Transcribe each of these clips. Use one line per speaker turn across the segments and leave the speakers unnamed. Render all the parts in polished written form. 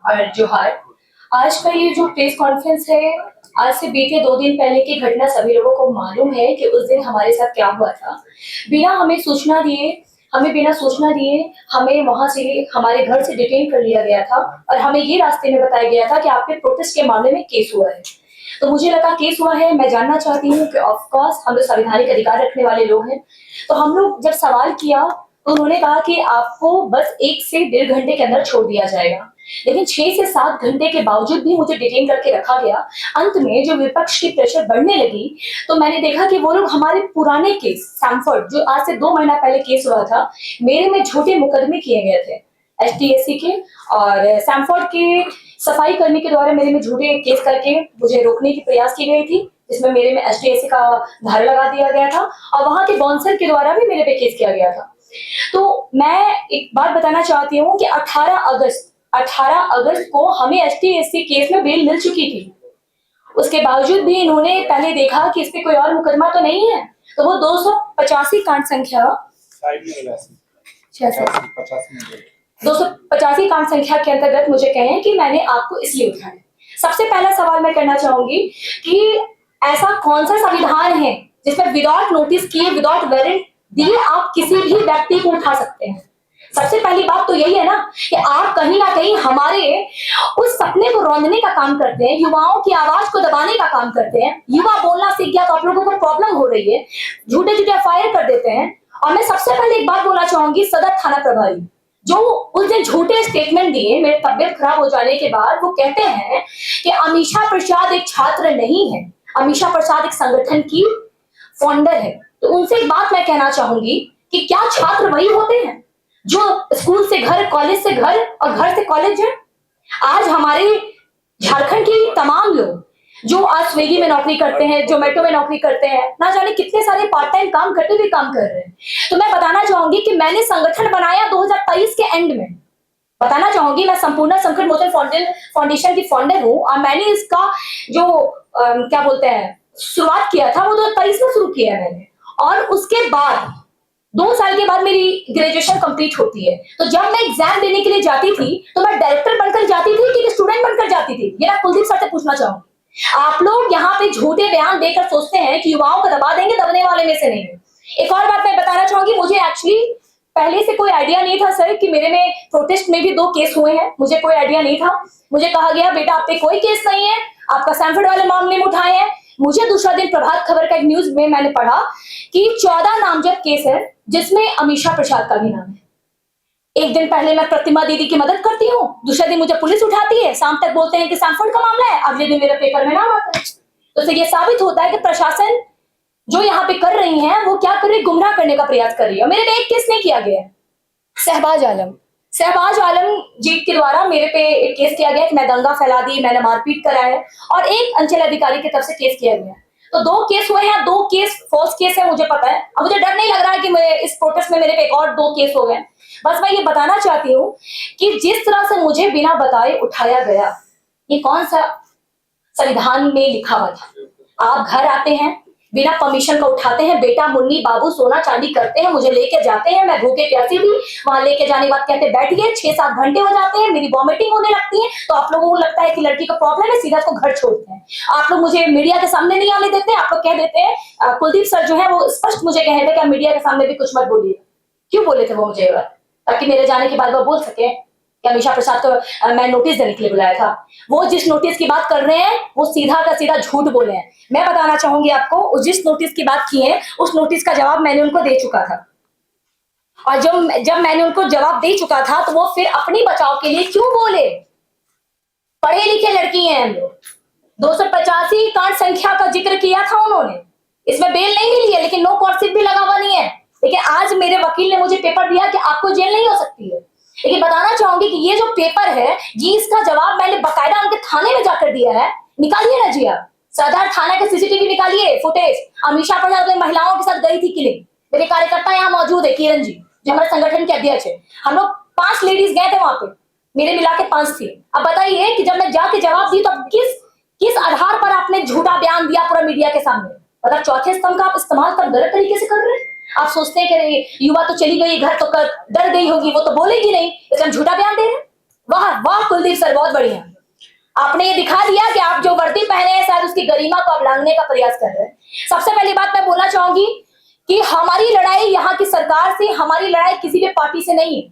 और जोहार। आज का ये जो प्रेस कॉन्फ्रेंस है, आज से बीते 2 दिन पहले की घटना सभी लोगों को मालूम है कि उस दिन हमारे साथ क्या हुआ था। बिना हमें सूचना दिए बिना सूचना दिए हमें वहां से, हमारे घर से डिटेन कर लिया गया था और हमें ये रास्ते में बताया गया था कि आपके प्रोटेस्ट के मामले में केस हुआ है। तो मुझे लगा केस हुआ है, मैं जानना चाहती हूँ कि ऑफ कोर्स हम लोग संवैधानिक अधिकार रखने वाले लोग हैं। तो हम लोग जब सवाल किया तो उन्होंने कहा कि आपको बस 1 से 1.5 घंटे के अंदर छोड़ दिया जाएगा। लेकिन 6 से 7 घंटे के बावजूद भी मुझे डिटेन करके रखा गया। अंत में जो विपक्ष की प्रेशर बढ़ने लगी तो मैंने देखा कि वो लोग हमारे पुराने केस, सैमफोर्ड जो आज से 2 महीना पहले केस हुआ था, मेरे में झूठे मुकदमे किए गए थे एसटीएससी के, और सैमफोर्ड के सफाई कर्मी के द्वारा मेरे में झूठे केस करके मुझे रोकने की प्रयास की गई थी, जिसमें मेरे में एसटीएससी का धारा लगा दिया गया था और वहां के बाउंसर के द्वारा भी मेरे पे केस किया गया था। तो मैं एक बात बताना चाहती हूँ कि 18 अगस्त को हमें एसटीएससी केस में बेल मिल चुकी थी। उसके बावजूद भी इन्होंने पहले देखा कि इस पे कोई और मुकदमा तो नहीं है, तो वो 285 कांड संख्या 285 कांड संख्या के अंतर्गत मुझे कहें कि मैंने आपको इसलिए उठाया। सबसे पहला सवाल मैं करना चाहूंगी कि ऐसा कौन सा संविधान है जिसमें विदाउट नोटिस किए, विदाउट वारंट दिए आप किसी भी व्यक्ति को उठा सकते हैं। सबसे पहली बात तो यही है ना कि आप कहीं ना कहीं हमारे उस सपने को रौंदने का काम करते हैं, युवाओं की आवाज को दबाने का काम करते हैं। युवा बोलना सीख गया तो आप लोगों को प्रॉब्लम हो रही है, झूठे झूठे एफआईआर कर देते हैं। और मैं सबसे पहले एक बात बोलना चाहूंगी, सदर थाना प्रभारी जो उस दिन झूठे स्टेटमेंट दिए मेरे तबियत खराब हो जाने के बाद, वो कहते हैं कि अमीषा प्रसाद एक छात्र नहीं है, अमीषा प्रसाद एक संगठन की फाउंडर है। तो उनसे एक बात मैं कहना चाहूंगी कि क्या छात्र वही होते हैं जो स्कूल से घर, कॉलेज से घर और घर से कॉलेज है? आज हमारे झारखंड की तमाम लोग जो आज स्विगी में नौकरी करते हैं, जोमेटो में नौकरी करते हैं, ना जाने कितने सारे पार्ट टाइम काम करते हुए काम कर रहे हैं। तो मैं बताना चाहूंगी कि मैंने संगठन बनाया 2023 के एंड में। बताना चाहूंगी मैं संपूर्ण संकट मोचन फाउंडेशन की फाउंडर हूँ और मैंने इसका जो क्या बोलते हैं शुरुआत किया था वो 2023 में शुरू किया है मैंने। और उसके बाद 2 साल के बाद मेरी ग्रेजुएशन कंप्लीट होती है। तो जब मैं एग्जाम देने के लिए जाती थी तो मैं डायरेक्टर बनकर जाती थी कि स्टूडेंट बनकर जाती थी, ये मैं कुलदीप सर से पूछना चाहूंगी। आप लोग यहाँ पे झूठे बयान देकर सोचते हैं कि युवाओं को दबा देंगे, दबने वाले में से नहीं। एक और बात मैं बताना चाहूंगी, मुझे एक्चुअली पहले से कोई आइडिया नहीं था सर कि मेरे में प्रोटेस्ट में भी 2 केस हुए हैं। मुझे कोई आइडिया नहीं था। मुझे कहा गया बेटा आप पे कोई केस नहीं है, आपका सैमफोर्ड वाले मामले में उठाए हैं। मुझे दूसरा दिन प्रभात खबर का एक न्यूज में मैंने पढ़ा कि 14 नामजद केस है जिसमें अमीषा प्रसाद का भी नाम है। एक दिन पहले मैं प्रतिमा दीदी की मदद करती हूँ, दूसरे दिन मुझे पुलिस उठाती है, शाम तक बोलते हैं कि सैमफोर्ड का मामला है, अगले दिन मेरे पेपर में नाम आता है। तो ये साबित होता है कि प्रशासन जो यहाँ पे कर रही है वो क्या कर रही है, गुमराह करने का प्रयास कर रही है। मेरे पे एक केस नहीं किया गया है। शहबाज आलम जी के द्वारा मेरे पे एक केस किया गया कि मैं दंगा फैला दी, मैंने मारपीट करा है, और एक अंचल अधिकारी की तरफ से केस किया गया। तो 2 केस हुए हैं, 2 केस फॉल्स केस है, मुझे पता है। अब मुझे डर नहीं लग रहा है कि मैं इस प्रोटेस्ट में मेरे पे एक और 2 केस हो गए। बस मैं ये बताना चाहती हूँ कि जिस तरह से मुझे बिना बताए उठाया गया, ये कौन सा संविधान में लिखा हुआ था? आप घर आते हैं, बिना परमिशन का उठाते हैं, बेटा मुन्नी बाबू सोना चांदी करते हैं, मुझे लेके जाते हैं, मैं भूखे प्यासी थी, वहां लेके जाने के बाद कहते बैठिए, 6-7 घंटे हो जाते हैं, मेरी वॉमिटिंग होने लगती है। तो आप लोगों को लगता है कि लड़की का प्रॉब्लम है, सीधा उसको घर छोड़ते हैं। आप लोग मुझे मीडिया के सामने नहीं आने देते, आप लोग कह देते हैं, कुलदीप सर जो है वो स्पष्ट मुझे कह रहे थे कि मीडिया के सामने भी कुछ मत बोलिए। क्यों बोले थे वो मुझे, ताकि मेरे जाने के बाद वो बोल सके कि अमीषा प्रसाद को मैं नोटिस देने के लिए बुलाया था। वो जिस नोटिस की बात कर रहे हैं वो सीधा का सीधा झूठ बोले हैं। मैं बताना चाहूंगी आपको, जिस नोटिस की बात की है उस नोटिस का जवाब मैंने उनको दे चुका था, और जब मैंने उनको जवाब दे चुका था तो वो फिर अपनी बचाव के लिए क्यों बोले? पढ़े लिखे लड़की हैं हम लोग। 285 कांड संख्या का जिक्र किया था उन्होंने, इसमें बेल नहीं मिली है, लेकिन नो कॉर्सिट भी लगा हुआ नहीं है। लेकिन आज मेरे वकील ने मुझे पेपर दिया कि आपको जेल नहीं हो सकती है। लेकिन बताना चाहूंगी कि ये जो पेपर है जी, इसका जवाब मैंने बकायदा उनके थाने में जाकर दिया है। निकालिए ना जी आप सदर थाना के सीसीटीवी निकालिए फुटेज। अमीषा प्रसाद महिलाओं के साथ गई थी किलिंग। मेरे कार्यकर्ता यहाँ मौजूद है, किरण जी जो हमारे संगठन के अध्यक्ष है। हम लोग 5 लेडीज गए थे वहां पे, मेरे मिला के 5 थी। अब बताइए कि जब मैं जाके जवाब दी तो किस आधार पर आपने झूठा बयान दिया पूरा मीडिया के सामने? मतलब चौथे स्तंभ का आप इस्तेमाल कर गलत तरीके से कर रहे हैं। आप सोचते हैं कि युवा तो चली गई घर, तो कर डर गई होगी, वो तो बोलेगी नहीं, इसलिए हम झूठा बयान दे रहे हैं। वाह वाह कुलदीप सर, बहुत बढ़िया। आपने ये दिखा दिया कि आप जो वर्दी पहने हैं शायद उसकी गरिमा को आप लांघने का प्रयास कर रहे हैं। सबसे पहली बात मैं बोलना चाहूंगी कि हमारी लड़ाई यहाँ की सरकार से, हमारी लड़ाई किसी भी पार्टी से नहीं है।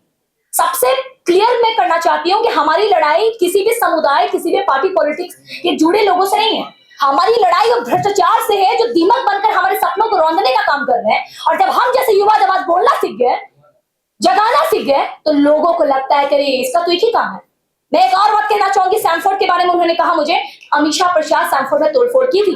सबसे क्लियर मैं करना चाहती हूँ कि हमारी लड़ाई किसी भी समुदाय, किसी भी पार्टी पॉलिटिक्स के जुड़े लोगों से नहीं है। हमारी लड़ाई और भ्रष्टाचार से है, जो दीमक बनकर हमारे सपनों को रौंदने का काम कर रहे हैं। और जब हम जैसे युवा जब आज बोलना सीख गए, जगाना सीख गए, तो लोगों को लगता है कि इसका तो एक ही काम है। मैं एक और बात कहना चाहूंगी सैमफोर्ड के बारे में। उन्होंने कहा मुझे अमीषा प्रसाद सैमफोर्ड में तोड़फोड़ की थी।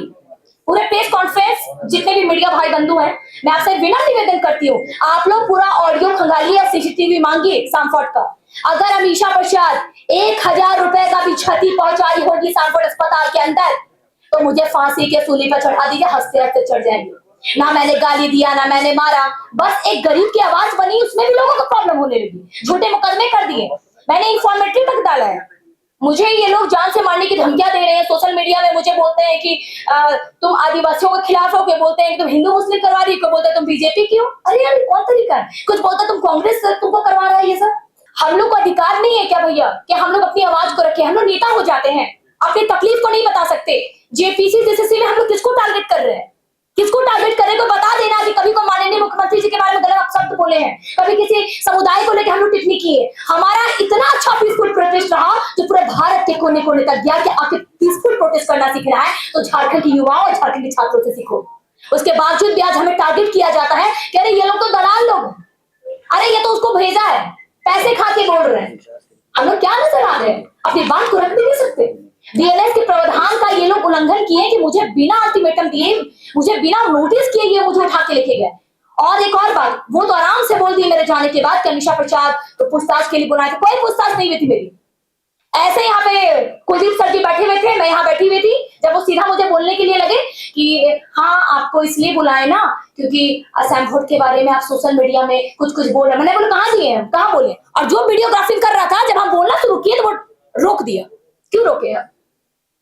पूरे प्रेस कॉन्फ्रेंस, जितने भी मीडिया भाई बंधु हैं, मैं आपसे विनम्र निवेदन करती हूँ, आप लोग पूरा ऑडियो खंगालिए और सीसीटीवी मांगिए सैमफोर्ड का। अगर अमीषा प्रसाद 1000 रुपए का भी क्षति पहुंचाई होगी सैमफोर्ड अस्पताल के अंदर, तो मुझे फांसी के सूली पर चढ़ा दीजिए, हंसते हंसते चढ़ जाएंगे। ना मैंने गाली दिया, ना मैंने मारा, बस एक गरीब की आवाज बनी, उसमें भी लोगों को प्रॉब्लम होने लगी, झूठे मुकदमे कर दिए, मैंने इंफॉर्मेटिव तक डाला है। मुझे ये लोग जान से मारने की धमकियां दे रहे हैं। सोशल मीडिया में मुझे बोलते हैं कि तुम आदिवासियों के खिलाफ हो, के बोलते हैं कि तुम हिंदू मुस्लिम करवा रही हो, बोलते हैं तुम बीजेपी की हो। अरे यार कौन तरीका है? कुछ बोलता तुम कांग्रेस तुमको करवा रहा है ये सब। हम लोग को अधिकार नहीं है क्या भैया कि हम लोग अपनी आवाज को रखें? हम लोग नेता हो जाते हैं, अपनी तकलीफ को नहीं बता सकते। जेपीसी जेसीसी में हम लोग किसको टारगेट कर रहे हैं? किसको टारगेट करे? को बता देना कि कभी को माननीय मुख्यमंत्री जी के बारे में गलत शब्द बोले हैं, कभी किसी समुदाय को लेकर हम लोग टिप्पणी की है। हमारा इतना अच्छा पीसफुल प्रोटेस्ट रहा जो पूरे भारत के कोने कोने तक गया कि आखिर पीसफुल प्रोटेस्ट करना सीखना है तो झारखंड की युवाओं और झारखंड के छात्रों से सीखो। उसके बावजूद भी आज हमें टारगेट किया जाता है कि अरे ये लोग तो दलाल लोग, अरे ये तो उसको भेजा है, पैसे खा के बोल रहे हैं। हम लोग क्या नजर आ रहे हैं? अपनी बात को रख नहीं सकते। बीएनएस के प्रावधान का ये लोग उल्लंघन किए कि मुझे बिना अल्टीमेटम दिए, मुझे बिना नोटिस किए ये मुझे उठा के लेके गए। और एक और बात, वो तो आराम से बोल दी मेरे जाने के बाद कि अमीषा प्रसाद तो पूछताछ के लिए बुलाए थे। कोई पूछताछ नहीं हुई थी मेरी। ऐसे यहाँ पे कुलदीप सर जी बैठे हुए थे, मैं यहाँ बैठी हुई थी। जब वो सीधा मुझे बोलने के लिए लगे कि हाँ आपको इसलिए बुलाए ना क्योंकि सैमफोर्ड के बारे में आप सोशल मीडिया में कुछ कुछ बोल रहे। मैंने बोला कहाँ दिए हैं, कहाँ बोले? और जो वीडियोग्राफिंग कर रहा था जब हम बोलना शुरू किए तो वो रोक दिया। क्यों रोके?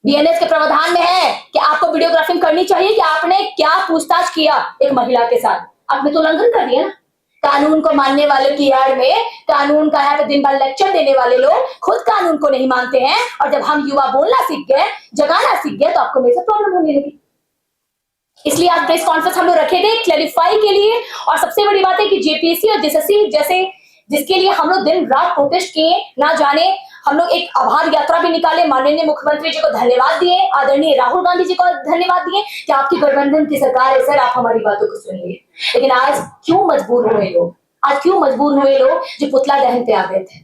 बीएनएस के प्रावधान में है कि आपको वीडियोग्राफिंग करनी चाहिए कि आपने क्या पूछताछ किया एक महिला के साथ। आपने तो उल्लंघन कर दिया ना। कानून को मानने वालों की आड़ में कानून का यहाँ पे दिन भर लेक्चर देने वाले लोग खुद कानून को नहीं मानते हैं। और जब हम युवा बोलना सीख गए, जगाना सीख गए, तो आपको मेरे से प्रॉब्लम होने लगी। इसलिए आज प्रेस कॉन्फ्रेंस हम लोग रखे थे क्लैरिफाई के लिए। और सबसे बड़ी बात है कि जेपीएससी और जेएसएससी जैसे जिसके लिए हम लोग दिन रात प्रोटेस्ट किए, ना जाने हम लोग एक आभार यात्रा भी निकाले, माननीय मुख्यमंत्री जी को धन्यवाद दिए, आदरणीय राहुल गांधी जी को धन्यवाद दिए कि आपकी गठबंधन की सरकार है सर, आप हमारी बातों को सुनिए। लेकिन आज क्यों मजबूर हुए लोग? आज क्यों मजबूर हुए लोग जो पुतला दहन पे आ गए थे?